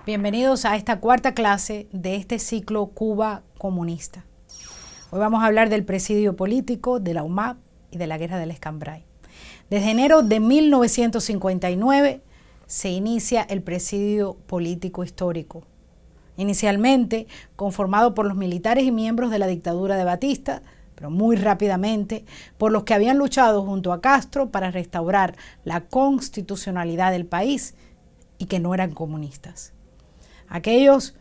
Bienvenidos a esta cuarta clase de este ciclo Cuba comunista. Hoy vamos a hablar del presidio político, de la UMAP y de la guerra del Escambray. Desde enero de 1959 se inicia el presidio político histórico, inicialmente conformado por los militares y miembros de la dictadura de Batista, pero muy rápidamente por los que habían luchado junto a Castro para restaurar la constitucionalidad del país y que no eran comunistas. Aquellos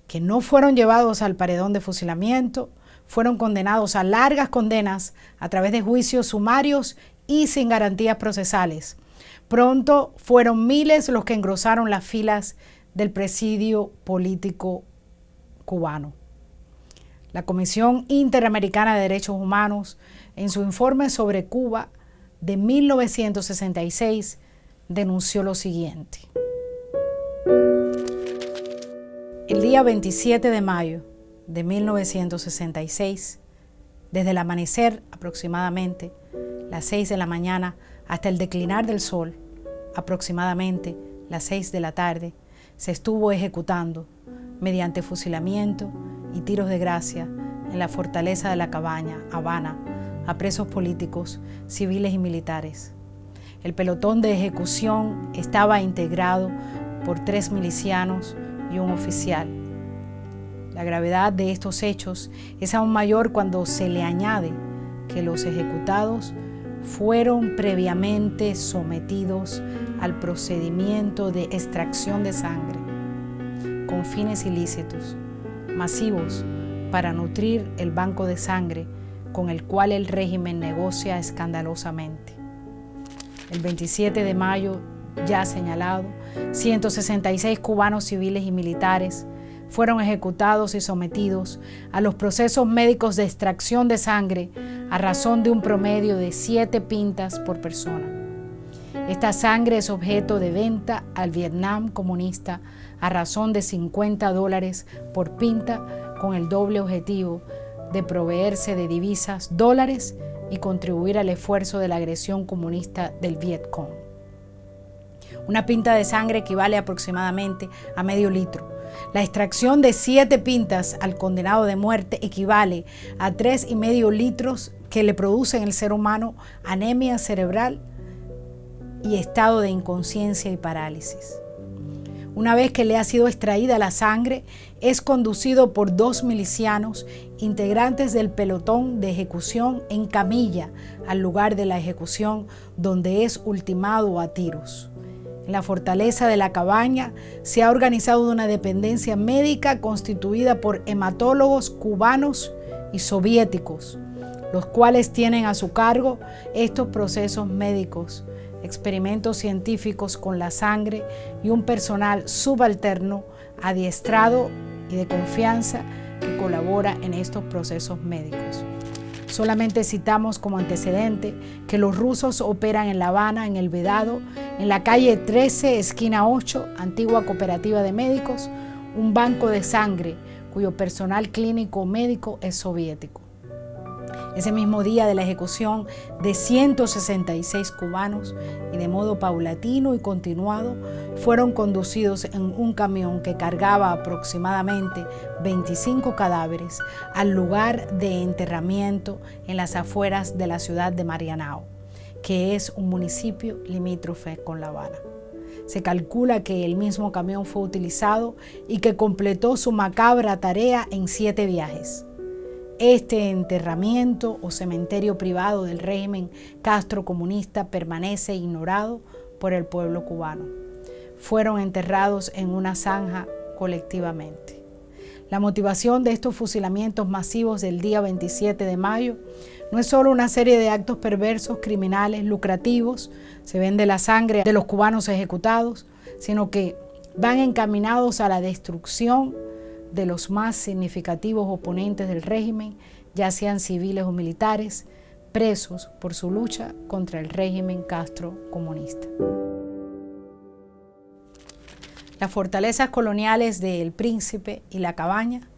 que no fueron llevados al paredón de fusilamiento fueron condenados a largas condenas a través de juicios sumarios y sin garantías procesales. Pronto fueron miles los que engrosaron las filas del presidio político cubano. La Comisión Interamericana de Derechos Humanos, en su informe sobre Cuba de 1966, denunció lo siguiente. El día 27 de mayo de 1966, desde el amanecer aproximadamente las 6 de la mañana hasta el declinar del sol, aproximadamente las 6 de la tarde, se estuvo ejecutando mediante fusilamiento y tiros de gracia en la fortaleza de La Cabaña, Habana, a presos políticos, civiles y militares. El pelotón de ejecución estaba integrado por 3 milicianos y un oficial. La gravedad de estos hechos es aún mayor cuando se le añade que los ejecutados fueron previamente sometidos al procedimiento de extracción de sangre con fines ilícitos, masivos, para nutrir el banco de sangre con el cual el régimen negocia escandalosamente. El 27 de mayo, ya señalado, 166 cubanos civiles y militares fueron ejecutados y sometidos a los procesos médicos de extracción de sangre a razón de un promedio de 7 pintas por persona. Esta sangre es objeto de venta al Vietnam comunista a razón de $50 por pinta, con el doble objetivo de proveerse de divisas, dólares, y contribuir al esfuerzo de la agresión comunista del Vietcong. Una pinta de sangre equivale aproximadamente a medio litro. La extracción de 7 pintas al condenado de muerte equivale a 3,5 litros que le producen al ser humano anemia cerebral y estado de inconsciencia y parálisis. Una vez que le ha sido extraída la sangre, es conducido por 2 milicianos integrantes del pelotón de ejecución en camilla al lugar de la ejecución, donde es ultimado a tiros. En la fortaleza de La Cabaña se ha organizado una dependencia médica constituida por hematólogos cubanos y soviéticos, los cuales tienen a su cargo estos procesos médicos, experimentos científicos con la sangre y un personal subalterno adiestrado y de confianza que colabora en estos procesos médicos. Solamente citamos como antecedente que los rusos operan en La Habana, en El Vedado, en la calle 13, esquina 8, antigua cooperativa de médicos, un banco de sangre cuyo personal clínico médico es soviético. Ese mismo día de la ejecución de 166 cubanos, y de modo paulatino y continuado, fueron conducidos en un camión que cargaba aproximadamente 25 cadáveres al lugar de enterramiento en las afueras de la ciudad de Marianao, que es un municipio limítrofe con La Habana. Se calcula que el mismo camión fue utilizado y que completó su macabra tarea en 7 viajes. Este enterramiento o cementerio privado del régimen Castro comunista permanece ignorado por el pueblo cubano. Fueron enterrados en una zanja colectivamente. La motivación de estos fusilamientos masivos del día 27 de mayo no es solo una serie de actos perversos, criminales, lucrativos, se vende la sangre de los cubanos ejecutados, sino que van encaminados a la destrucción de los más significativos oponentes del régimen, ya sean civiles o militares, presos por su lucha contra el régimen Castro comunista. Las fortalezas coloniales de El Príncipe y La Cabaña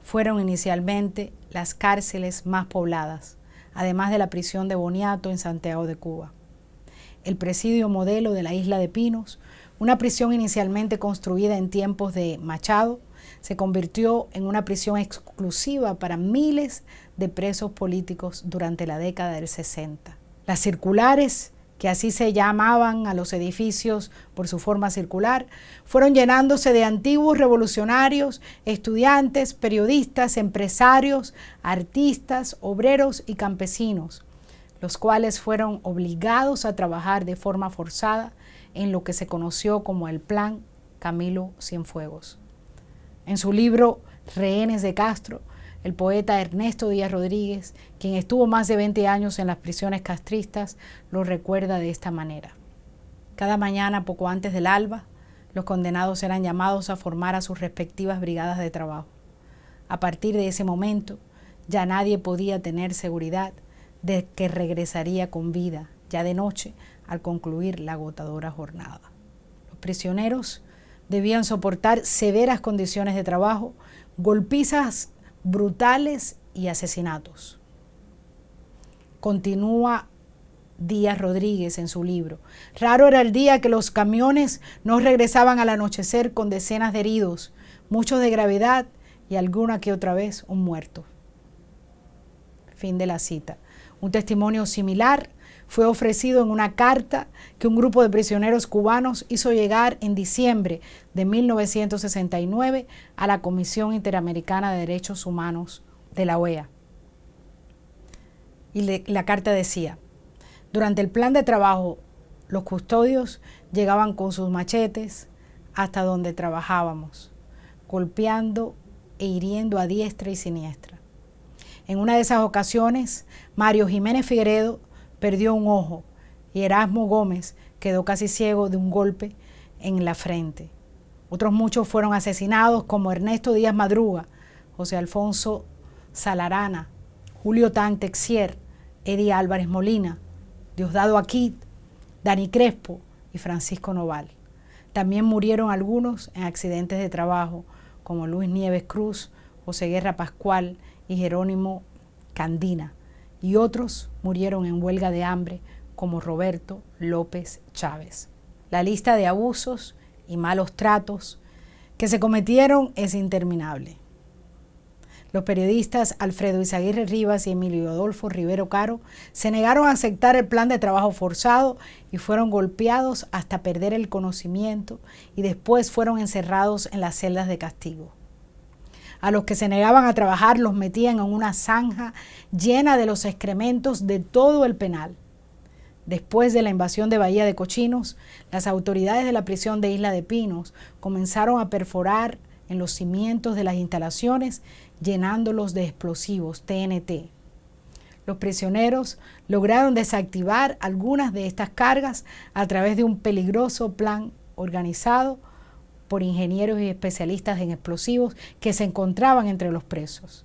fueron inicialmente las cárceles más pobladas, además de la prisión de Boniato en Santiago de Cuba. El presidio modelo de la Isla de Pinos, Una prisión inicialmente construida en tiempos de Machado se convirtió en una prisión exclusiva para miles de presos políticos durante la década del 60. Las circulares, que así se llamaban a los edificios por su forma circular, fueron llenándose de antiguos revolucionarios, estudiantes, periodistas, empresarios, artistas, obreros y campesinos, los cuales fueron obligados a trabajar de forma forzada en lo que se conoció como el Plan Camilo Cienfuegos. En su libro Rehenes de Castro, el poeta Ernesto Díaz Rodríguez, quien estuvo más de 20 años en las prisiones castristas, lo recuerda de esta manera. Cada mañana, poco antes del alba, los condenados eran llamados a formar a sus respectivas brigadas de trabajo. A partir de ese momento, ya nadie podía tener seguridad de que regresaría con vida, ya de noche, al concluir la agotadora jornada. Los prisioneros debían soportar severas condiciones de trabajo, golpizas brutales y asesinatos. Continúa Díaz Rodríguez en su libro. Raro era el día que los camiones no regresaban al anochecer con decenas de heridos, muchos de gravedad y alguna que otra vez un muerto. Fin de la cita. Un testimonio similar fue ofrecido en una carta que un grupo de prisioneros cubanos hizo llegar en diciembre de 1969 a la Comisión Interamericana de Derechos Humanos de la OEA. Y la carta decía: durante el plan de trabajo, los custodios llegaban con sus machetes hasta donde trabajábamos, golpeando e hiriendo a diestra y siniestra. En una de esas ocasiones, Mario Jiménez Figueredo perdió un ojo y Erasmo Gómez quedó casi ciego de un golpe en la frente. Otros muchos fueron asesinados, como Ernesto Díaz Madruga, José Alfonso Salarana, Julio Tan Texier, Eddie Álvarez Molina, Diosdado Aquit, Dani Crespo y Francisco Noval. También murieron algunos en accidentes de trabajo, como Luis Nieves Cruz, José Guerra Pascual y Jerónimo Candina, y otros murieron en huelga de hambre, como Roberto López Chávez. La lista de abusos y malos tratos que se cometieron es interminable. Los periodistas Alfredo Izaguirre Rivas y Emilio Adolfo Rivero Caro se negaron a aceptar el plan de trabajo forzado y fueron golpeados hasta perder el conocimiento, y después fueron encerrados en las celdas de castigo. A los que se negaban a trabajar los metían en una zanja llena de los excrementos de todo el penal. Después de la invasión de Bahía de Cochinos, las autoridades de la prisión de Isla de Pinos comenzaron a perforar en los cimientos de las instalaciones, llenándolos de explosivos TNT. Los prisioneros lograron desactivar algunas de estas cargas a través de un peligroso plan organizado por ingenieros y especialistas en explosivos que se encontraban entre los presos.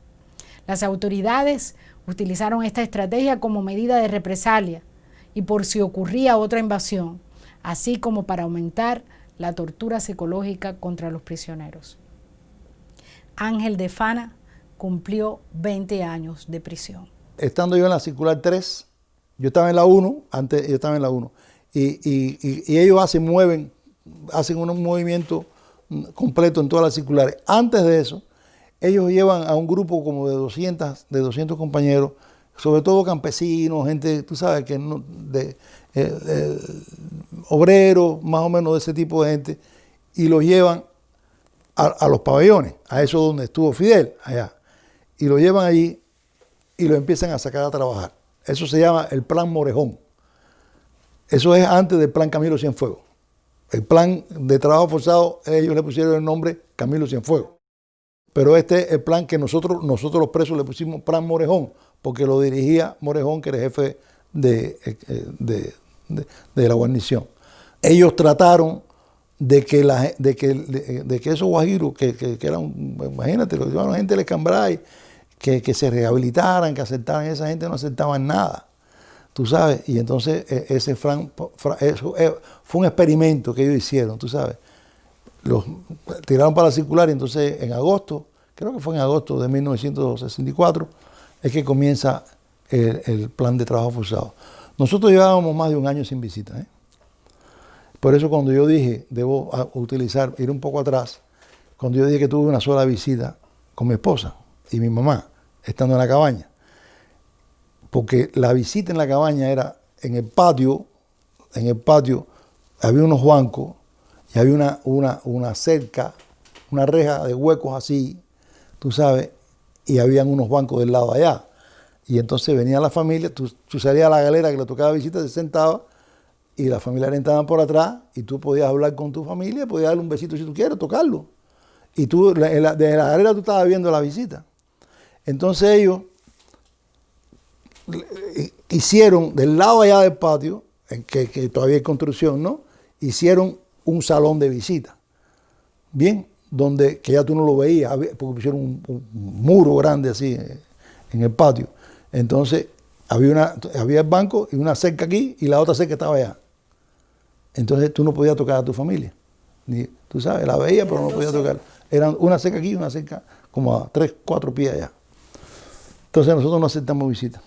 Las autoridades utilizaron esta estrategia como medida de represalia y por si ocurría otra invasión, así como para aumentar la tortura psicológica contra los prisioneros. Ángel de Fana cumplió 20 años de prisión. Estando yo en la circular 3, yo estaba en la 1, antes yo estaba en la 1, y ellos hacen un movimiento completo en todas las circulares. Antes de eso, ellos llevan a un grupo como de 200 compañeros, sobre todo campesinos, gente, tú sabes, que obreros, más o menos de ese tipo de gente, y los llevan a los pabellones, a eso donde estuvo Fidel, allá. Y lo llevan allí y lo empiezan a sacar a trabajar. Eso se llama el Plan Morejón. Eso es antes del Plan Camilo Cienfuegos. El plan de trabajo forzado, ellos le pusieron el nombre Camilo Cienfuegos. Pero este es el plan que nosotros los presos le pusimos Plan Morejón, porque lo dirigía Morejón, que era el jefe de la guarnición. Ellos trataron de que esos guajiros, que eran, imagínate, los llevaron gente del Escambray, que se rehabilitaran, que aceptaran. Esa gente no aceptaba nada, tú sabes. Y entonces ese eso fue un experimento que ellos hicieron, tú sabes. Los tiraron para la circular y entonces en agosto, creo que fue en agosto de 1964, es que comienza el plan de trabajo forzado. Nosotros llevábamos más de un año sin visita, Por eso cuando yo dije, debo utilizar, ir un poco atrás, cuando yo dije que tuve una sola visita con mi esposa y mi mamá, estando en la cabaña, porque la visita en la cabaña era en el patio había unos bancos y había una cerca, una reja de huecos así, tú sabes, y habían unos bancos del lado allá. Y entonces venía la familia, tú salías a la galera que le tocaba visita, se sentaba, y la familia entraban por atrás, y tú podías hablar con tu familia, podías darle un besito si tú quieres, tocarlo. Y tú, desde la galera tú estabas viendo la visita. Entonces ellos hicieron del lado allá del patio, en que todavía hay construcción, ¿no? Hicieron un salón de visita. Bien, donde que ya tú no lo veías, porque pusieron un muro grande así en el patio. Entonces había el banco y una cerca aquí y la otra cerca estaba allá. Entonces tú no podías tocar a tu familia. Tú sabes, la veías pero no podías tocar. Eran una cerca aquí y una cerca como a 3, 4 pies allá. Entonces nosotros no aceptamos visitas.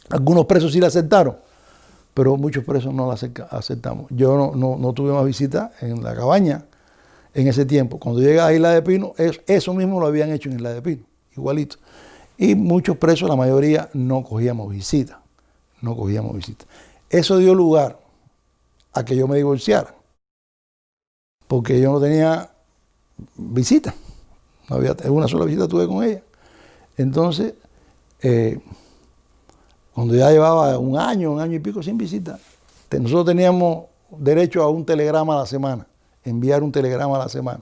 Algunos presos sí la aceptaron, pero muchos presos no la aceptamos. Yo no tuve más visitas en la cabaña en ese tiempo. Cuando llegué a Isla de Pino, eso mismo lo habían hecho en Isla de Pino, igualito. Y muchos presos, la mayoría, no cogíamos visitas. No cogíamos visitas. Eso dio lugar a que yo me divorciara, porque yo no tenía visita. No había, una sola visita tuve con ella. Entonces, cuando ya llevaba un año y pico sin visita, nosotros teníamos derecho a un telegrama a la semana, enviar un telegrama a la semana.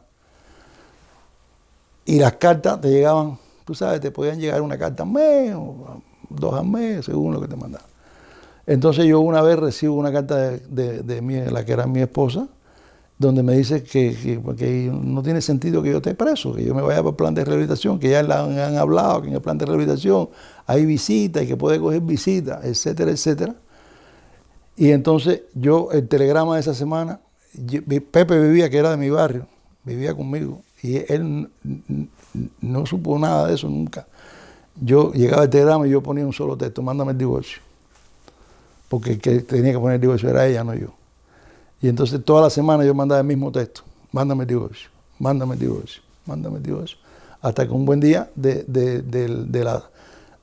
Y las cartas te llegaban, tú sabes, te podían llegar una carta al mes o 2 al mes, según lo que te mandaban. Entonces yo una vez recibo una carta de la que era mi esposa, donde me dice que no tiene sentido que yo esté preso, que yo me vaya para el plan de rehabilitación, que ya han hablado que en el plan de rehabilitación hay visitas y que puede coger visitas, etcétera, etcétera. Y entonces yo, el telegrama de esa semana, Pepe vivía, que era de mi barrio, vivía conmigo, y él no supo nada de eso nunca. Yo llegaba el telegrama y yo ponía un solo texto: mándame el divorcio. Porque el que tenía que poner el divorcio era ella, no yo. Y entonces toda la semana yo mandaba el mismo texto: mándame el divorcio, mándame el divorcio, mándame el divorcio. Hasta que un buen día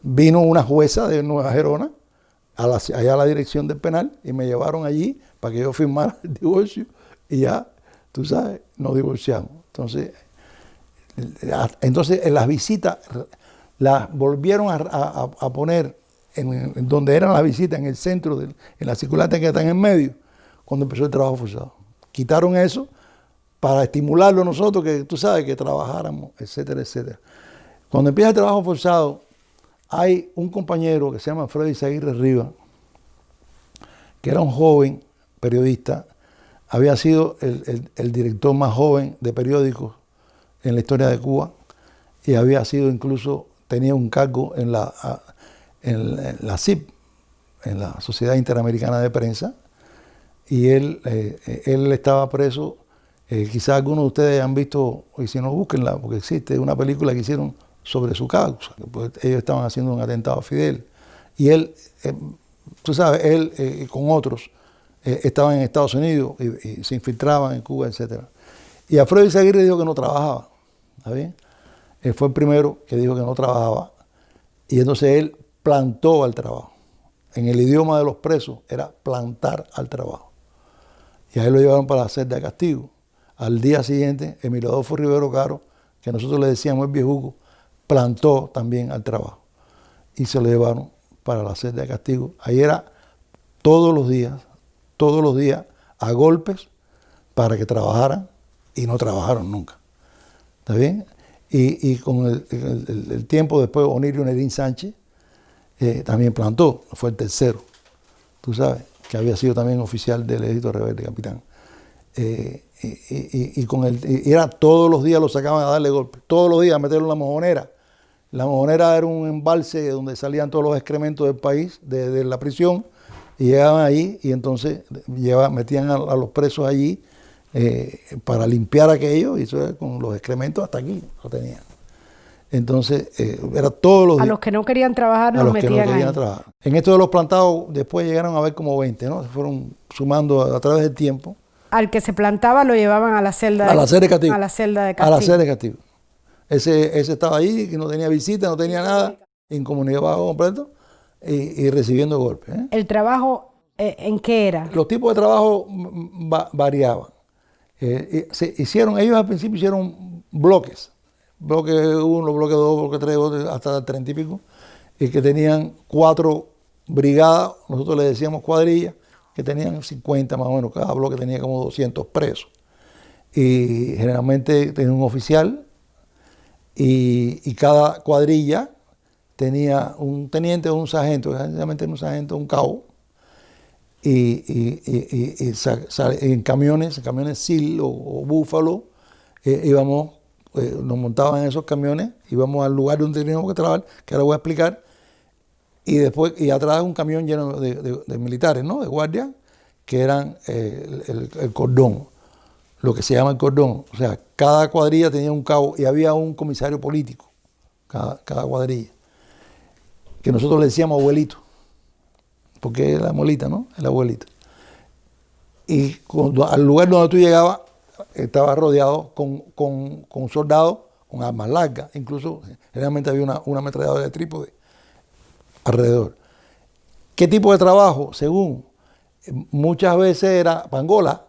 vino una jueza de Nueva Gerona allá a la dirección del penal y me llevaron allí para que yo firmara el divorcio y ya, tú sabes, nos divorciamos. Entonces en las visitas las volvieron a poner en donde eran las visitas, en el centro, en la circulante que está en el medio, cuando empezó el trabajo forzado. Quitaron eso para estimularlo nosotros, que tú sabes, que trabajáramos, etcétera, etcétera. Cuando empieza el trabajo forzado, hay un compañero que se llama Freddy Aguirre Rivas, que era un joven periodista, había sido el director más joven de periódicos en la historia de Cuba y había sido incluso, tenía un cargo en la SIP, en la Sociedad Interamericana de Prensa, y él estaba preso. Quizás algunos de ustedes han visto, y si no, búsquenla, porque existe una película que hicieron sobre su causa, que pues, ellos estaban haciendo un atentado a Fidel, y él, tú sabes, él con otros estaban en Estados Unidos y se infiltraban en Cuba, etc. Y a Freddy Aguirre dijo que no trabajaba, ¿está bien? Él fue el primero que dijo que no trabajaba, y entonces él plantó al trabajo. En el idioma de los presos era plantar al trabajo. Y a él lo llevaron para la celda de castigo. Al día siguiente, Emilio Adolfo Rivero Caro, que nosotros le decíamos el viejuco, plantó también al trabajo. Y se lo llevaron para la celda de castigo. Ahí era todos los días, a golpes, para que trabajaran, y no trabajaron nunca. ¿Está bien? Y con el tiempo después, Onirio Nerín Sánchez también plantó, fue el tercero, tú sabes, que había sido también oficial del Ejército Rebelde, capitán. Y era todos los días lo sacaban a darle golpes, todos los días a meterlo en la mojonera. La mojonera era un embalse donde salían todos los excrementos del país, de la prisión, y llegaban allí y entonces metían a los presos allí para limpiar aquello, y eso era con los excrementos hasta aquí, lo tenían. Entonces, era todos los días. A los que no querían trabajar, los metían ahí. En esto de los plantados, después llegaron a haber como 20, ¿no? sumando a través del tiempo. Al que se plantaba lo llevaban a la celda A la celda de castigo. A la celda de A castigo. la celda de castigo. Ese estaba ahí, que no tenía visita, no tenía nada, incomunicado bajo completo y recibiendo golpes. ¿El trabajo en qué era? Los tipos de trabajo variaban. Ellos al principio hicieron bloques. Bloque 1, bloque 2, bloque 3, hasta 30 y pico. Y que tenían 4 brigadas, nosotros le decíamos cuadrillas, que tenían 50 más o menos, cada bloque tenía como 200 presos. Y generalmente tenía un oficial y cada cuadrilla tenía un teniente o un sargento, generalmente un sargento, un cabo, y en camiones SIL o Búfalo, nos montaban en esos camiones, íbamos al lugar donde teníamos que trabajar, que ahora voy a explicar, y atrás un camión lleno de militares, ¿no? De guardias, que eran el cordón, lo que se llama el cordón. O sea, cada cuadrilla tenía un cabo y había un comisario político, cada cuadrilla, que nosotros le decíamos abuelito, porque es la abuelita, ¿no? El abuelito. Y al lugar donde tú llegabas, estaba rodeado con soldados con armas largas, incluso generalmente había una ametralladora de trípode alrededor. ¿Qué tipo de trabajo? Según, muchas veces era pangola,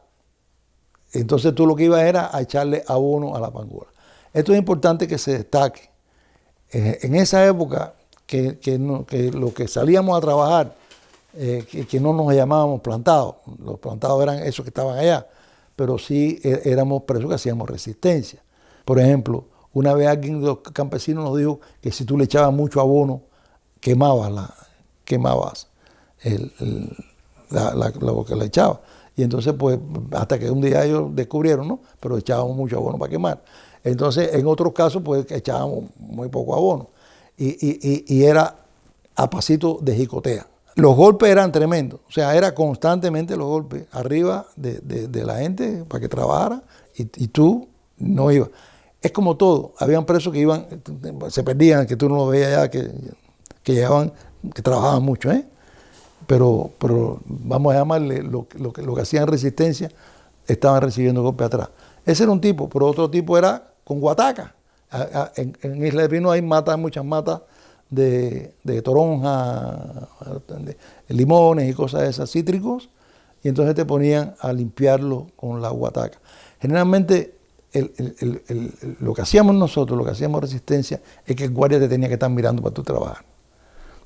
entonces tú lo que ibas era a echarle abono a la pangola. Esto es importante que se destaque. En esa época que lo que salíamos a trabajar, que no nos llamábamos plantados, los plantados eran esos que estaban allá, pero sí éramos presos que hacíamos resistencia. Por ejemplo, una vez alguien de los campesinos nos dijo que si tú le echabas mucho abono, quemabas lo que le echabas. Y entonces, pues, hasta que un día ellos descubrieron, ¿no? Pero echábamos mucho abono para quemar. Entonces, en otros casos, pues, echábamos muy poco abono. Y era a pasito de jicotea. Los golpes eran tremendos, o sea, era constantemente los golpes arriba de la gente para que trabajara y tú no ibas. Es como todo, habían presos que iban, se perdían, que tú no los veías ya, que llegaban, que trabajaban mucho, pero vamos a llamarle lo que hacían resistencia, estaban recibiendo golpes atrás. Ese era un tipo, pero otro tipo era con guataca. En Isla de Pino hay muchas matas de toronja, de limones y cosas de esas, cítricos, y entonces te ponían a limpiarlo con la guataca. Generalmente lo que hacíamos nosotros, lo que hacíamos resistencia, es que el guardia te tenía que estar mirando para tú trabajar.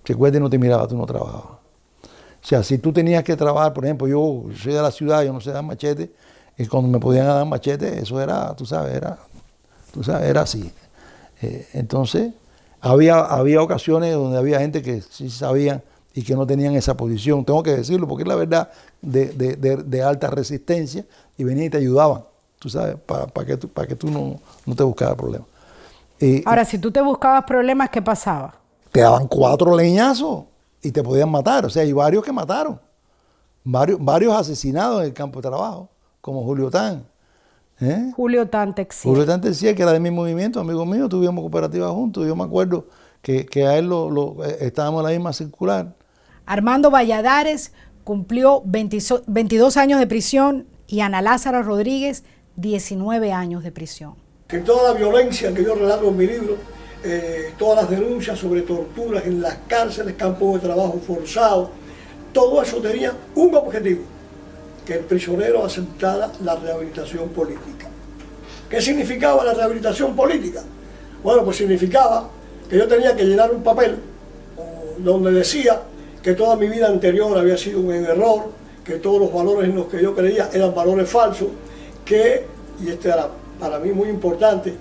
Si el guardia no te miraba, tú no trabajabas. O sea, si tú tenías que trabajar, por ejemplo, yo soy de la ciudad, yo no sé dar machete, y cuando me podían dar machete, eso era, tú sabes, era así. Entonces, había ocasiones donde había gente que sí sabían y que no tenían esa posición, tengo que decirlo, porque es la verdad de alta resistencia, y venían y te ayudaban, tú sabes, para que tú no te buscaras problemas. Ahora, si tú te buscabas problemas, ¿qué pasaba? Te daban 4 leñazos y te podían matar, o sea, hay varios que mataron, varios asesinados en el campo de trabajo, como Julio Tan. Julio Tan Texier. Julio Tan Texier, que era de mi movimiento, amigo mío, tuvimos cooperativa juntos. Yo me acuerdo que a él estábamos en la misma circular. Armando Valladares cumplió 22 años de prisión y Ana Lázara Rodríguez 19 años de prisión. Que toda la violencia que yo relato en mi libro, todas las denuncias sobre torturas en las cárceles, campos de trabajo forzados, todo eso tenía un objetivo: que el prisionero aceptara la rehabilitación política. ¿Qué significaba la rehabilitación política? Bueno, pues significaba que yo tenía que llenar un papel donde decía que toda mi vida anterior había sido un error, que todos los valores en los que yo creía eran valores falsos, y este era para mí muy importante,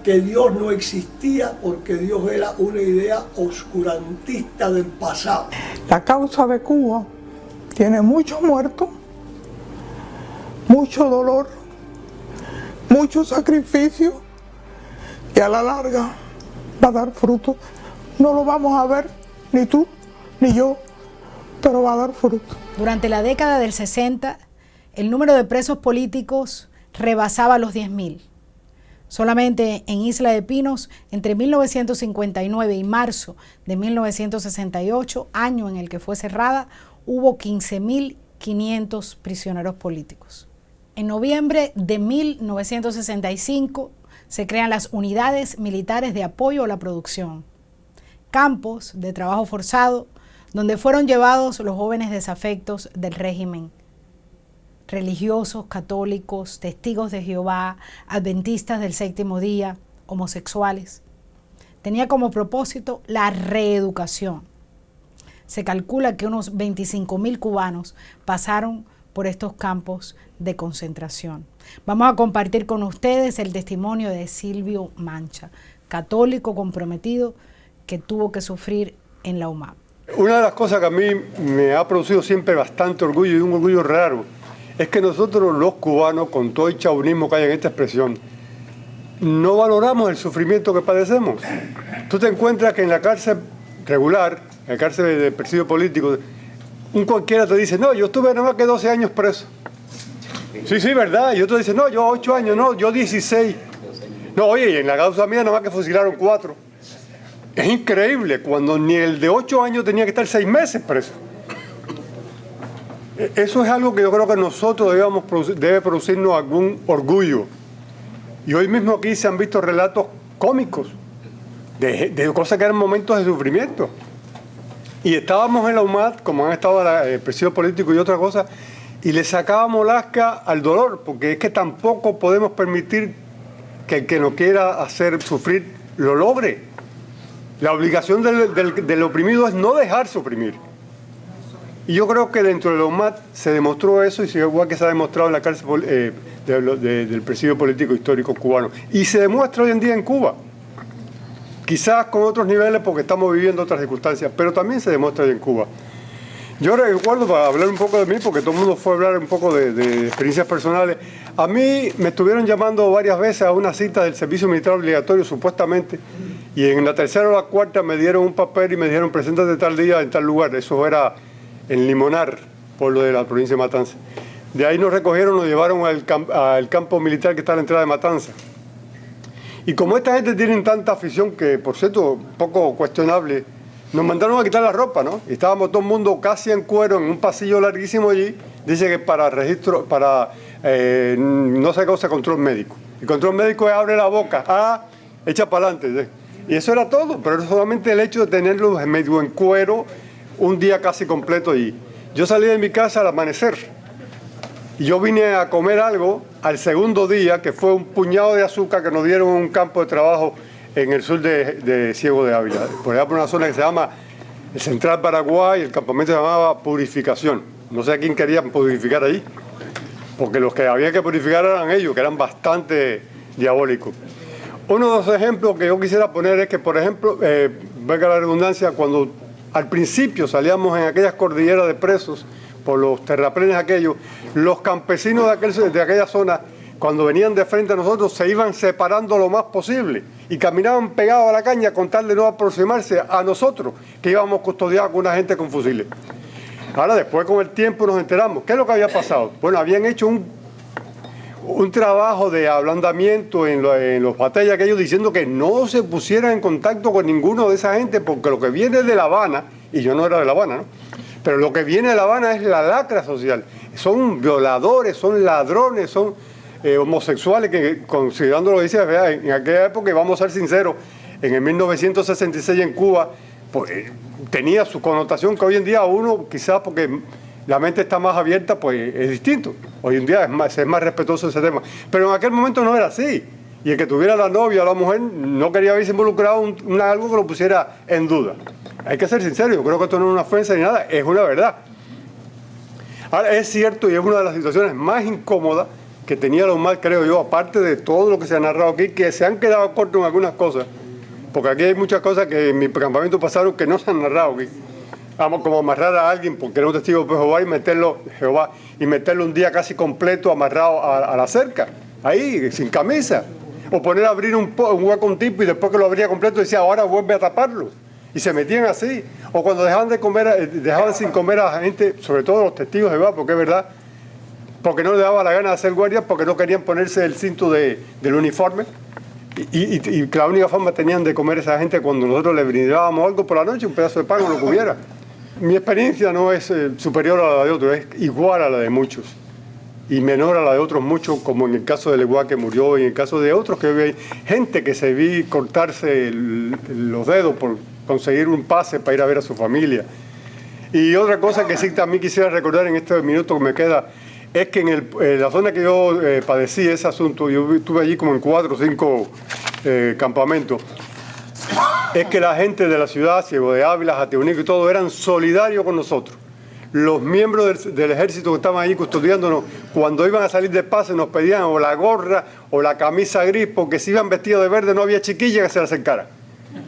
que Dios no existía porque Dios era una idea oscurantista del pasado. La causa de Cuba tiene muchos muertos, mucho dolor, mucho sacrificio, y a la larga va a dar fruto. No lo vamos a ver, ni tú, ni yo, pero va a dar fruto. Durante la década del 60, el número de presos políticos rebasaba los 10.000. Solamente en Isla de Pinos, entre 1959 y marzo de 1968, año en el que fue cerrada, hubo 15.000 500 prisioneros políticos. En noviembre de 1965 se crean las unidades militares de apoyo a la producción, campos de trabajo forzado donde fueron llevados los jóvenes desafectos del régimen, religiosos, católicos, testigos de Jehová, adventistas del séptimo día, homosexuales. Tenía como propósito la reeducación. Se calcula que unos 25.000 cubanos pasaron por estos campos de concentración. Vamos a compartir con ustedes el testimonio de Silvio Mancha, católico comprometido que tuvo que sufrir en la UMAP. Una de las cosas que a mí me ha producido siempre bastante orgullo y un orgullo raro es que nosotros los cubanos, con todo el chauvinismo que hay en esta expresión, no valoramos el sufrimiento que padecemos. Tú te encuentras que en la cárcel regular, en la cárcel de presidio político, un cualquiera te dice, no, yo estuve nada más que 12 años preso. Sí, ¿verdad? Y otro dice, no, yo 8 años, no, yo 16. No, oye, y en la causa mía nada más que fusilaron 4. Es increíble, cuando ni el de 8 años tenía que estar 6 meses preso. Eso es algo que yo creo que nosotros debe producirnos algún orgullo. Y hoy mismo aquí se han visto relatos cómicos de cosas que eran momentos de sufrimiento. Y estábamos en la UMAT, como han estado el presidio político y otra cosa, y le sacábamos lasca al dolor, porque es que tampoco podemos permitir que el que nos quiera hacer sufrir lo logre. La obligación del oprimido es no dejarse oprimir. Y yo creo que dentro de la UMAT se demostró eso, y igual que se ha demostrado en la cárcel del presidio político histórico cubano. Y se demuestra hoy en día en Cuba. Quizás con otros niveles porque estamos viviendo otras circunstancias, pero también se demuestra hoy en Cuba. Yo recuerdo, para hablar un poco de mí, porque todo el mundo fue a hablar un poco de experiencias personales, a mí me estuvieron llamando varias veces a una cita del servicio militar obligatorio, supuestamente, y en la tercera o la cuarta me dieron un papel y me dijeron, preséntate tal día en tal lugar. Eso era en Limonar, pueblo de la provincia de Matanza. De ahí nos recogieron, nos llevaron al campo militar que está a la entrada de Matanza. Y como esta gente tiene tanta afición, que por cierto, un poco cuestionable, nos mandaron a quitar la ropa, ¿no? Y estábamos todo el mundo casi en cuero en un pasillo larguísimo allí. Dice que para registro, no sé qué cosa, control médico. El control médico es abre la boca, echa para adelante. Y eso era todo, pero era solamente el hecho de tenerlo medio en cuero un día casi completo allí. Yo salí de mi casa al amanecer y yo vine a comer algo al segundo día, que fue un puñado de azúcar que nos dieron en un campo de trabajo en el sur de Ciego de Ávila, por allá por una zona que se llama el Central Paraguay, el campamento se llamaba Purificación. No sé a quién querían purificar ahí, porque los que había que purificar eran ellos, que eran bastante diabólicos. Uno de los ejemplos que yo quisiera poner es que, por ejemplo, valga la redundancia, cuando al principio salíamos en aquellas cordilleras de presos, por los terraplenes aquellos, los campesinos de aquella zona, cuando venían de frente a nosotros, se iban separando lo más posible y caminaban pegados a la caña con tal de no aproximarse a nosotros, que íbamos custodiados con una gente con fusiles. Ahora, después con el tiempo nos enteramos. ¿Qué es lo que había pasado? Bueno, habían hecho un trabajo de ablandamiento en los batallas aquellos, diciendo que no se pusieran en contacto con ninguno de esa gente, porque lo que viene de La Habana, y yo no era de La Habana, ¿no? Pero lo que viene de La Habana es la lacra social. Son violadores, son ladrones, son homosexuales, que considerando lo que dice, en aquella época, y vamos a ser sinceros, en el 1966 en Cuba, pues, tenía su connotación que hoy en día uno, quizás porque la mente está más abierta, pues es distinto. Hoy en día es más respetuoso ese tema. Pero en aquel momento no era así. Y el que tuviera la novia o la mujer no quería verse involucrado en algo que lo pusiera en duda. Hay que ser sincero, yo creo que esto no es una ofensa ni nada, es una verdad. Ahora, es cierto, y es una de las situaciones más incómodas que tenía la UMAT, creo yo, aparte de todo lo que se ha narrado aquí, que se han quedado cortos en algunas cosas, porque aquí hay muchas cosas que en mi campamento pasaron que no se han narrado aquí. Vamos, como amarrar a alguien porque era un testigo de Jehová y meterlo un día casi completo amarrado a la cerca, ahí, sin camisa. O poner a abrir un hueco a un tipo y después que lo abría completo decía, ahora vuelve a taparlo. Y se metían así. O cuando dejaban sin comer a la gente, sobre todo los testigos de Jehová, porque es verdad, porque no les daba la gana de hacer guardias, porque no querían ponerse el cinto del uniforme. Y la única forma tenían de comer a esa gente cuando nosotros les brindábamos algo por la noche, un pedazo de pan o lo que hubiera. Mi experiencia no es superior a la de otros, es igual a la de muchos y menor a la de otros muchos, como en el caso de Leguá, que murió, y en el caso de otros que hay gente que se vi cortarse los dedos por conseguir un pase para ir a ver a su familia. Y otra cosa que sí también quisiera recordar en este minuto que me queda, es que en la zona que yo padecí ese asunto, yo estuve allí como en 4 o 5 campamentos, es que la gente de la ciudad, Ciego de Ávila, Jatibonico y todo, eran solidarios con nosotros. Los miembros del ejército que estaban allí custodiándonos, cuando iban a salir de pase, nos pedían o la gorra o la camisa gris, porque si iban vestidos de verde no había chiquilla que se le acercara.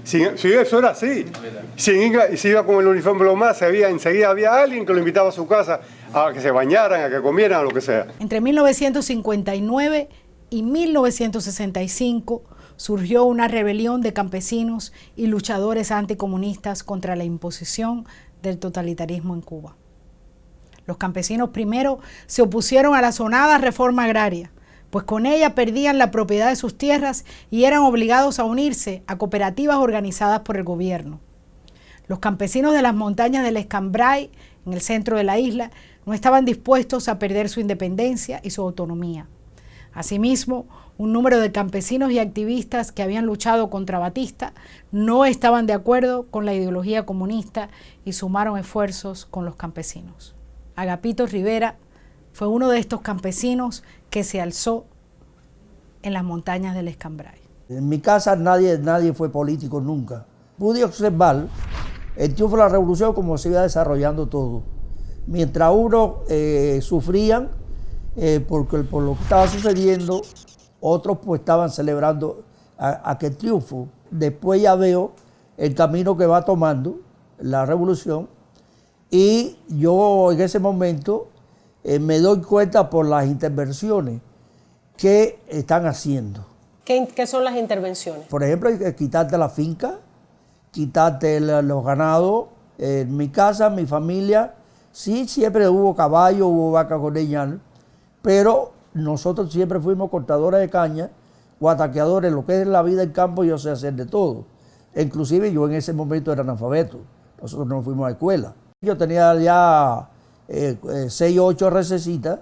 Sí, eso era así. Si iba con el uniforme lo más, enseguida había alguien que lo invitaba a su casa a que se bañaran, a que comieran, a lo que sea. Entre 1959 y 1965 surgió una rebelión de campesinos y luchadores anticomunistas contra la imposición del totalitarismo en Cuba. Los campesinos primero se opusieron a la sonada reforma agraria, pues con ella perdían la propiedad de sus tierras y eran obligados a unirse a cooperativas organizadas por el gobierno. Los campesinos de las montañas del Escambray, en el centro de la isla, no estaban dispuestos a perder su independencia y su autonomía. Asimismo, un número de campesinos y activistas que habían luchado contra Batista no estaban de acuerdo con la ideología comunista y sumaron esfuerzos con los campesinos. Agapito Rivera fue uno de estos campesinos que se alzó en las montañas del Escambray. En mi casa nadie fue político nunca. Pude observar el triunfo de la revolución como se iba desarrollando todo. Mientras unos sufrían por lo que estaba sucediendo, otros pues estaban celebrando aquel triunfo. Después ya veo el camino que va tomando la revolución y yo en ese momento me doy cuenta por las intervenciones que están haciendo. ¿Qué son las intervenciones? Por ejemplo, hay que quitarte la finca, quitarte los ganados. En mi casa, mi familia, sí, siempre hubo caballo, hubo vaca cordeñal, pero nosotros siempre fuimos cortadores de caña, guataqueadores, lo que es la vida del campo yo sé hacer de todo. Inclusive yo en ese momento era analfabeto, nosotros no fuimos a la escuela. Yo tenía ya 6 o 8 recesitas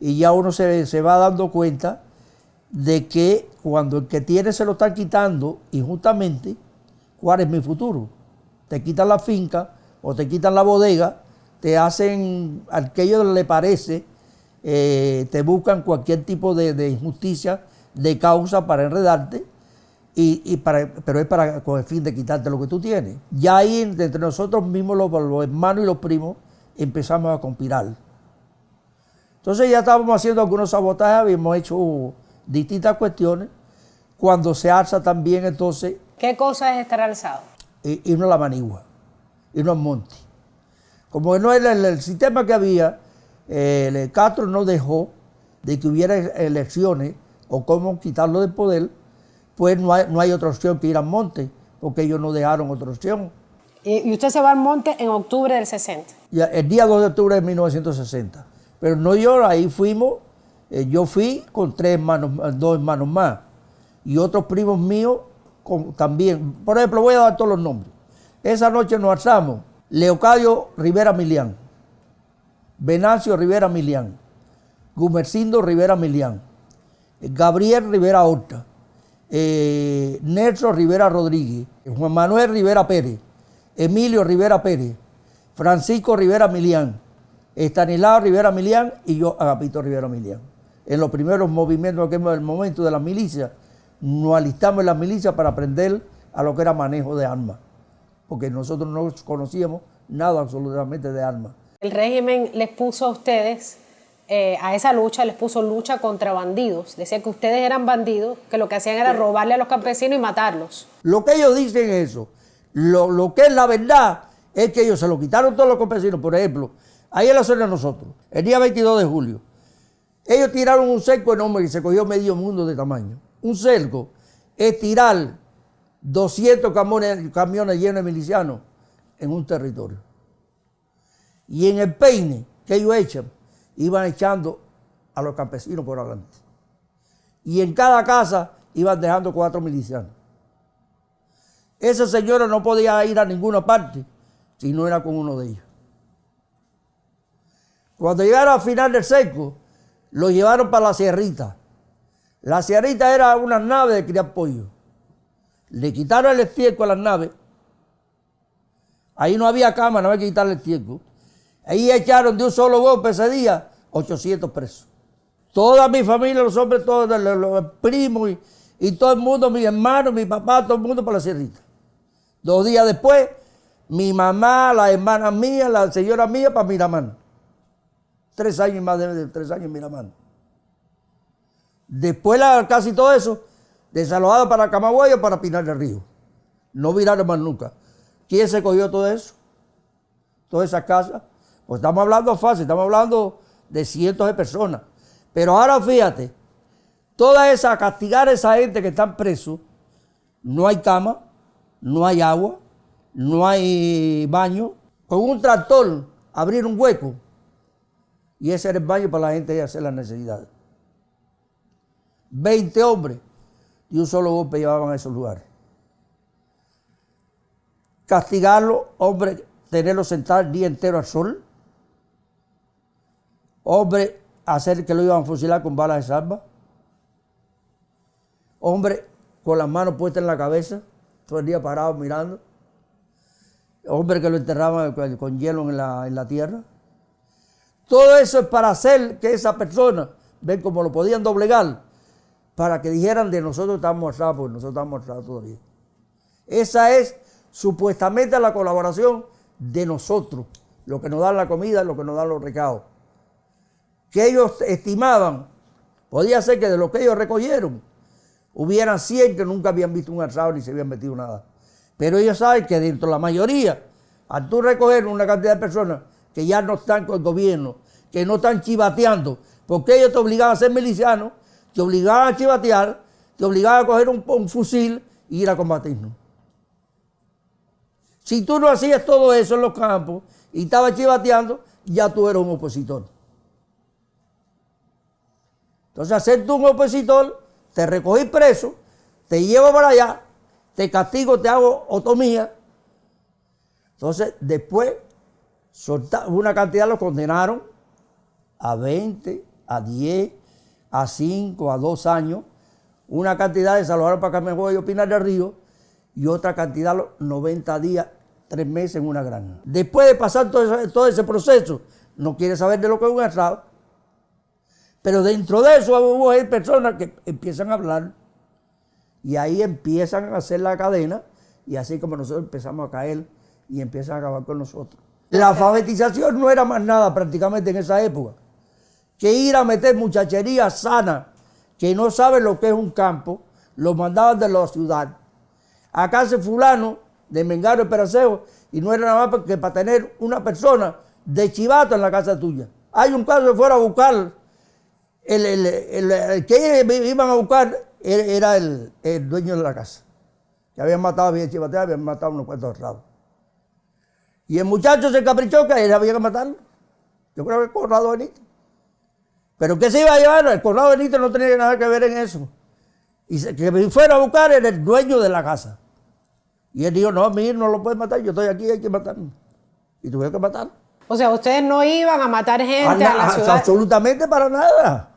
y ya uno se va dando cuenta de que cuando el que tiene se lo están quitando injustamente, ¿cuál es mi futuro? Te quitan la finca o te quitan la bodega, te hacen al que a ellos les parece, te buscan cualquier tipo de injusticia, de causa para enredarte, pero es con el fin de quitarte lo que tú tienes. Ya ahí entre nosotros mismos, los hermanos y los primos, empezamos a conspirar. Entonces ya estábamos haciendo algunos sabotajes, habíamos hecho distintas cuestiones. Cuando se alza también entonces... ¿Qué cosa es estar alzado? Irnos a la manigua, irnos al monte. Como no era el sistema que había, Castro no dejó de que hubiera elecciones o cómo quitarlo del poder, pues no hay otra opción que ir al monte, porque ellos no dejaron otra opción. ¿Y usted se va al monte en octubre del 60? Ya, el día 2 de octubre de 1960. Pero no yo, ahí fuimos, yo fui con 2 hermanos más. Y otros primos míos también. Por ejemplo, voy a dar todos los nombres. Esa noche nos alzamos Leocadio Rivera Milián, Venancio Rivera Milián, Gumercindo Rivera Milián, Gabriel Rivera Horta, Nelson Rivera Rodríguez, Juan Manuel Rivera Pérez, Emilio Rivera Pérez, Francisco Rivera Milián, Estanislao Rivera Milián y yo, Agapito Rivera Milián. En los primeros movimientos, en el momento de la milicia, nos alistamos en la milicia para aprender a lo que era manejo de armas, porque nosotros no conocíamos nada absolutamente de armas. El régimen les puso a ustedes, a esa lucha, les puso lucha contra bandidos. Decía que ustedes eran bandidos, que lo que hacían era robarle a los campesinos y matarlos. Lo que ellos dicen es eso. Lo que es la verdad es que ellos se lo quitaron todos los campesinos. Por ejemplo, ahí en la zona de nosotros, el día 22 de julio, ellos tiraron un cerco enorme que se cogió medio mundo de tamaño. Un cerco es tirar 200 camiones llenos de milicianos en un territorio. Y en el peine que ellos echan, iban echando a los campesinos por adelante. Y en cada casa iban dejando 4 milicianos. Esa señora no podía ir a ninguna parte si no era con uno de ellos. Cuando llegaron al final del cerco, lo llevaron para la sierrita. La sierrita era una nave de criar pollo. Le quitaron el estiércol a las naves. Ahí no había cama, no había que quitarle el estiércol. Ahí echaron de un solo golpe ese día 800 presos. Toda mi familia, los hombres, todos los primos y todo el mundo, mis hermanos, mi papá, todo el mundo para la sierrita. 2 días después, mi mamá, la hermana mía, la señora mía para Miramar. 3 años más de 3 años en Miramar. Después casi todo eso, desalojado para Camagüey o para Pinar del Río. No viraron más nunca. ¿Quién se cogió todo eso? Todas esas casas. Pues estamos hablando fácil, estamos hablando de cientos de personas. Pero ahora fíjate, toda esa, castigar a esa gente que están presos, no hay cama, no hay agua, no hay baño. Con un tractor abrir un hueco y ese era el baño para la gente y hacer las necesidades. 20 hombres y un solo golpe llevaban a esos lugares. Castigarlo, hombre, tenerlo sentado el día entero al sol. Hombre, hacer que lo iban a fusilar con balas de salva. Hombre, con las manos puestas en la cabeza, todo el día parado mirando. Hombre, que lo enterraban con hielo en la tierra. Todo eso es para hacer que esa persona, ven cómo lo podían doblegar, para que dijeran de nosotros estamos atrasados, porque nosotros estamos atrasados todavía. Esa es supuestamente la colaboración de nosotros, lo que nos dan la comida, lo que nos dan los recados. Que ellos estimaban, podía ser que de lo que ellos recogieron, hubieran 100 que nunca habían visto un atrasado ni se habían metido nada. Pero ellos saben que dentro de la mayoría, al tú recoger una cantidad de personas que ya no están con el gobierno, que no están chivateando, porque ellos te obligaban a ser miliciano, te obligaban a chivatear, te obligaban a coger un fusil e ir a combatirnos. Si tú no hacías todo eso en los campos y estabas chivateando, ya tú eras un opositor. Entonces, hacer tú un opositor, te recogí preso, te llevo para allá, te castigo, te hago otomía. Entonces, después, una cantidad los condenaron a 20, a 10, a 5, a 2 años. Una cantidad desalojaron para Camagüey y Pinar del Río y otra cantidad 90 días, 3 meses en una granja. Después de pasar todo ese proceso, no quiere saber de lo que es un atraso. Pero dentro de eso hubo personas que empiezan a hablar y ahí empiezan a hacer la cadena y así como nosotros empezamos a caer y empiezan a acabar con nosotros. La alfabetización no era más nada prácticamente en esa época que ir a meter muchachería sana que no saben lo que es un campo, los mandaban de la ciudad. Acá hace fulano de Mengaro y Peraceo y no era nada más que para tener una persona de chivato en la casa tuya. Hay un caso que fuera a buscar el que iban a buscar era el dueño de la casa, que habían matado, habían chivateado, habían matado unos cuantos atrados. Y el muchacho se encaprichó que él había que matarlo. Yo creo que el Conrado Benítez. ¿Pero qué se iba a llevar? El Conrado Benítez no tenía nada que ver en eso. Y que fuera a buscar era el dueño de la casa. Y él dijo, no, a mí no lo puedes matar, yo estoy aquí, hay que matarme. Y tuvieron que matarlo. O sea, ustedes no iban a matar gente a la ciudad. Absolutamente para nada.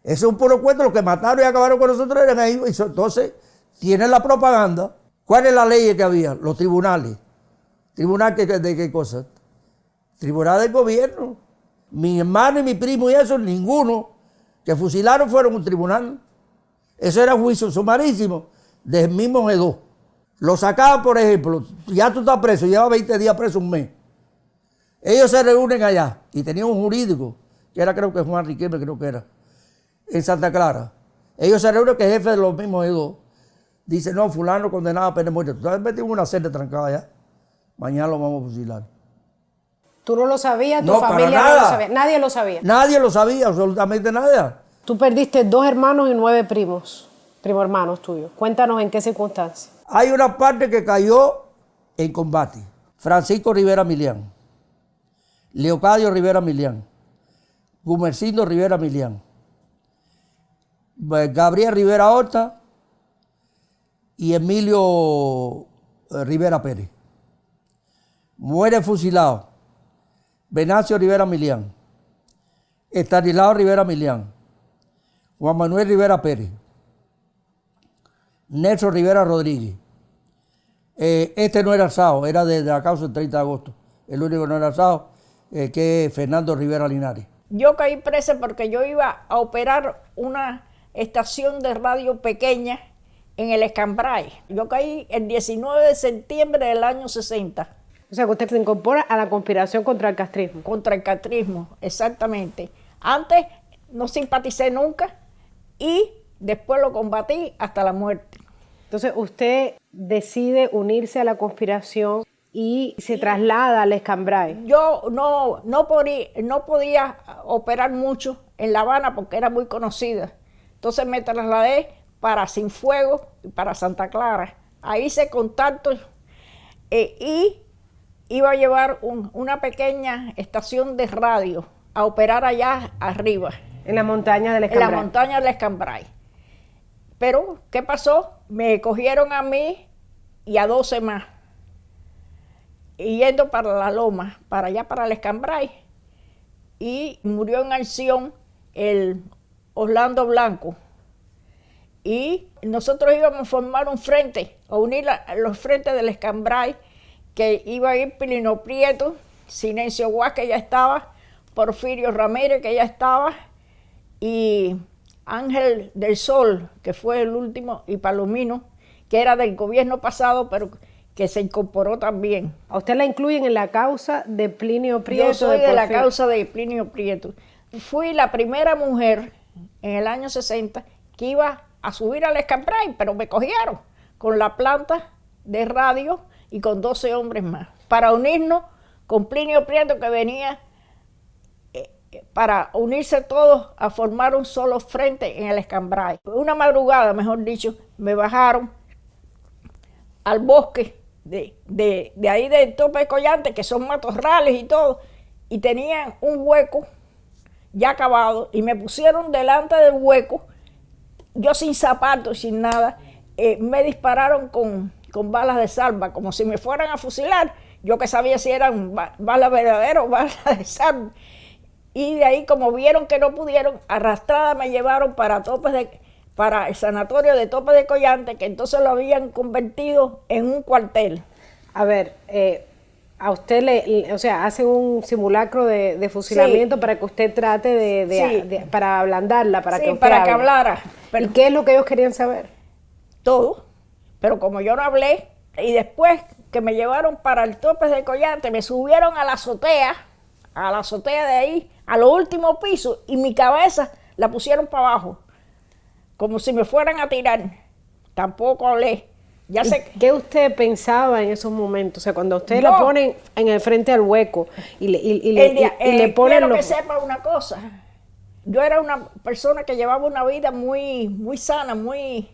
Eso es un puro cuento. Los que mataron y acabaron con nosotros eran ellos. Entonces, tienen la propaganda. ¿Cuál es la ley que había? Los tribunales. ¿Tribunal de qué cosa? Tribunal del gobierno. Mi hermano y mi primo y eso, ninguno que fusilaron fueron un tribunal. Eso era juicio sumarísimo del mismo G2. Lo sacaban, por ejemplo, ya tú estás preso, lleva 20 días preso, un mes. Ellos se reúnen allá y tenían un jurídico, que era creo que Juan Riquelme, creo que era, en Santa Clara. Ellos se reúnen que el jefe de los mismos G2 dice, no, fulano condenado a pena de muerte. Tú estás metido en una celda trancada allá, mañana lo vamos a fusilar. ¿Tú no lo sabías? ¿Tu No, familia para no lo nada. sabía? Nadie lo sabía. Nadie lo sabía, absolutamente nada. Tú perdiste 2 hermanos y 9 primos, primo hermanos tuyos. Cuéntanos en qué circunstancias. Hay una parte que cayó en combate. Francisco Rivera Milián, Leocadio Rivera Milián, Gumercindo Rivera Milián, Gabriel Rivera Horta y Emilio Rivera Pérez. muere fusilado Venancio Rivera Milián, Estanislao Rivera Milián, Juan Manuel Rivera Pérez, Nelson Rivera Rodríguez. Este no era alzado, era de la causa del 30 de agosto. El único que no era alzado, que es Fernando Rivera Linares. Yo caí presa porque yo iba a operar una estación de radio pequeña en el Escambray. Yo caí el 19 de septiembre del año 60. O sea, que usted se incorpora a la conspiración contra el castrismo. Contra el castrismo, exactamente. Antes no simpaticé nunca y después lo combatí hasta la muerte. Entonces usted decide unirse a la conspiración y se traslada al Escambray. Yo no podía operar mucho en La Habana porque era muy conocida. Entonces me trasladé para Cienfuegos y para Santa Clara. Ahí hice contactos y iba a llevar una pequeña estación de radio a operar allá arriba. En la montaña del Escambray. En la montaña del Escambray. Pero, ¿qué pasó? Me cogieron a mí y a 12 más. Y yendo para la loma, para allá, para el Escambray. Y murió en acción el Orlando Blanco. Y nosotros íbamos a formar un frente, a unir los frentes del Escambray, que iba a ir Plinio Prieto, Silencio Guas, que ya estaba, Porfirio Ramírez, que ya estaba, y Ángel del Sol, que fue el último, y Palomino, que era del gobierno pasado, pero que se incorporó también. ¿A usted la incluyen en la causa de Plinio Prieto? Yo soy de la causa de Plinio Prieto. Fui la primera mujer en el año 60 que iba a subir al Escambray, pero me cogieron con la planta de radio y con 12 hombres más, para unirnos con Plinio Prieto, que venía para unirse todos a formar un solo frente en el Escambray. Una madrugada, mejor dicho, me bajaron al bosque de ahí del Tope de Collante, que son matorrales y todo, y tenían un hueco ya acabado, y me pusieron delante del hueco, yo sin zapatos, sin nada, me dispararon con balas de salva, como si me fueran a fusilar. Yo que sabía si eran balas verdaderas o balas de salva. Y de ahí, como vieron que no pudieron, arrastrada me llevaron para el sanatorio de Tope de Collante, que entonces lo habían convertido en un cuartel. A ver, a usted o sea, hacen un simulacro de fusilamiento, sí, para que usted trate para ablandarla, para que usted para hable. que hablara. Pero, ¿y qué es lo que ellos querían saber? Todo. Pero como yo no hablé, y después que me llevaron para el Tope de Collante, me subieron a la azotea de ahí, a los últimos pisos, y mi cabeza la pusieron para abajo, como si me fueran a tirar. Tampoco hablé. Ya sé. ¿Qué usted pensaba en esos momentos? O sea, cuando usted lo ponen en el frente al hueco y le ponen quiero que sepa una cosa. Yo era una persona que llevaba una vida muy, muy sana, me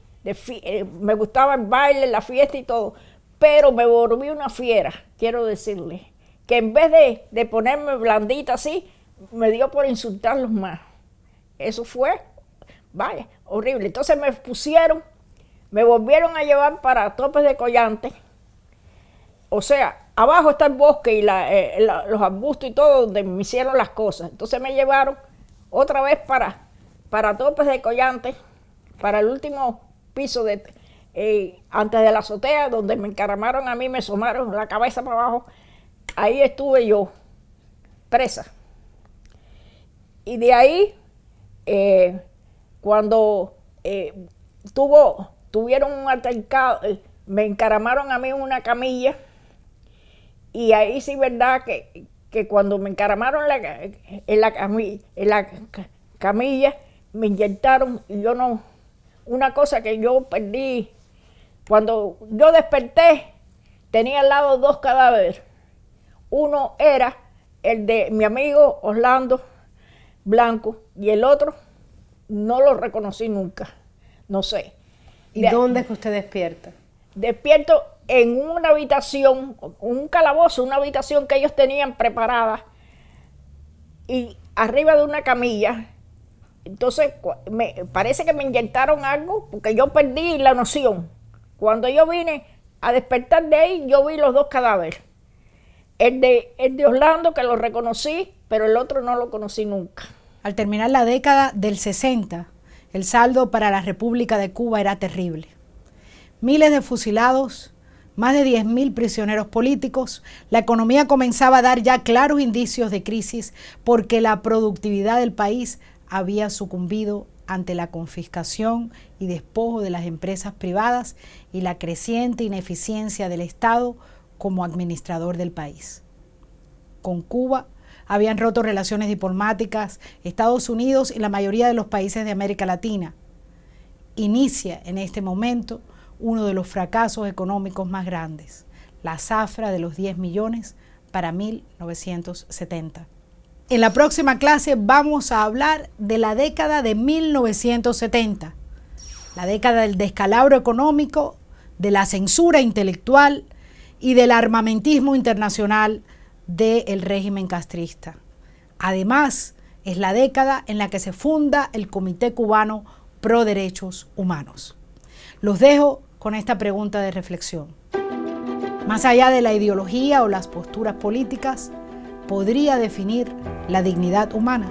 gustaba el baile, la fiesta y todo, pero me volví una fiera, quiero decirle, que en vez de ponerme blandita así, me dio por insultarlos más. Eso fue, vaya, horrible. Entonces me volvieron a llevar para Topes de Collante. O sea, abajo está el bosque y los arbustos y todo, donde me hicieron las cosas. Entonces me llevaron otra vez para Topes de Collante, para el último piso antes de la azotea, donde me encaramaron a mí, me asomaron la cabeza para abajo. Ahí estuve yo, presa. Y de ahí, cuando tuvieron un altercado, me encaramaron a mí en una camilla, y ahí sí verdad que cuando me encaramaron en la camilla, me inyectaron, y yo no, una cosa que yo perdí, cuando yo desperté, tenía al lado 2 cadáveres. Uno era el de mi amigo Orlando Blanco, y el otro no lo reconocí nunca, no sé. ¿Y dónde es que usted despierta? Despierto en una habitación, un calabozo, una habitación que ellos tenían preparada, y arriba de una camilla. Entonces parece que me inyectaron algo, porque yo perdí la noción. Cuando yo vine a despertar de ahí, yo vi los 2 cadáveres. El de Orlando, que lo reconocí, pero el otro no lo conocí nunca. Al terminar la década del 60, el saldo para la República de Cuba era terrible. Miles de fusilados, más de 10.000 prisioneros políticos, la economía comenzaba a dar ya claros indicios de crisis porque la productividad del país había sucumbido ante la confiscación y despojo de las empresas privadas y la creciente ineficiencia del Estado como administrador del país. Con Cuba habían roto relaciones diplomáticas Estados Unidos y la mayoría de los países de América Latina. Inicia en este momento uno de los fracasos económicos más grandes, la zafra de los 10 millones para 1970. En la próxima clase vamos a hablar de la década de 1970, la década del descalabro económico, de la censura intelectual y del armamentismo internacional del régimen castrista. Además, es la década en la que se funda el Comité Cubano Pro Derechos Humanos. Los dejo con esta pregunta de reflexión. Más allá de la ideología o las posturas políticas, ¿podría definir la dignidad humana?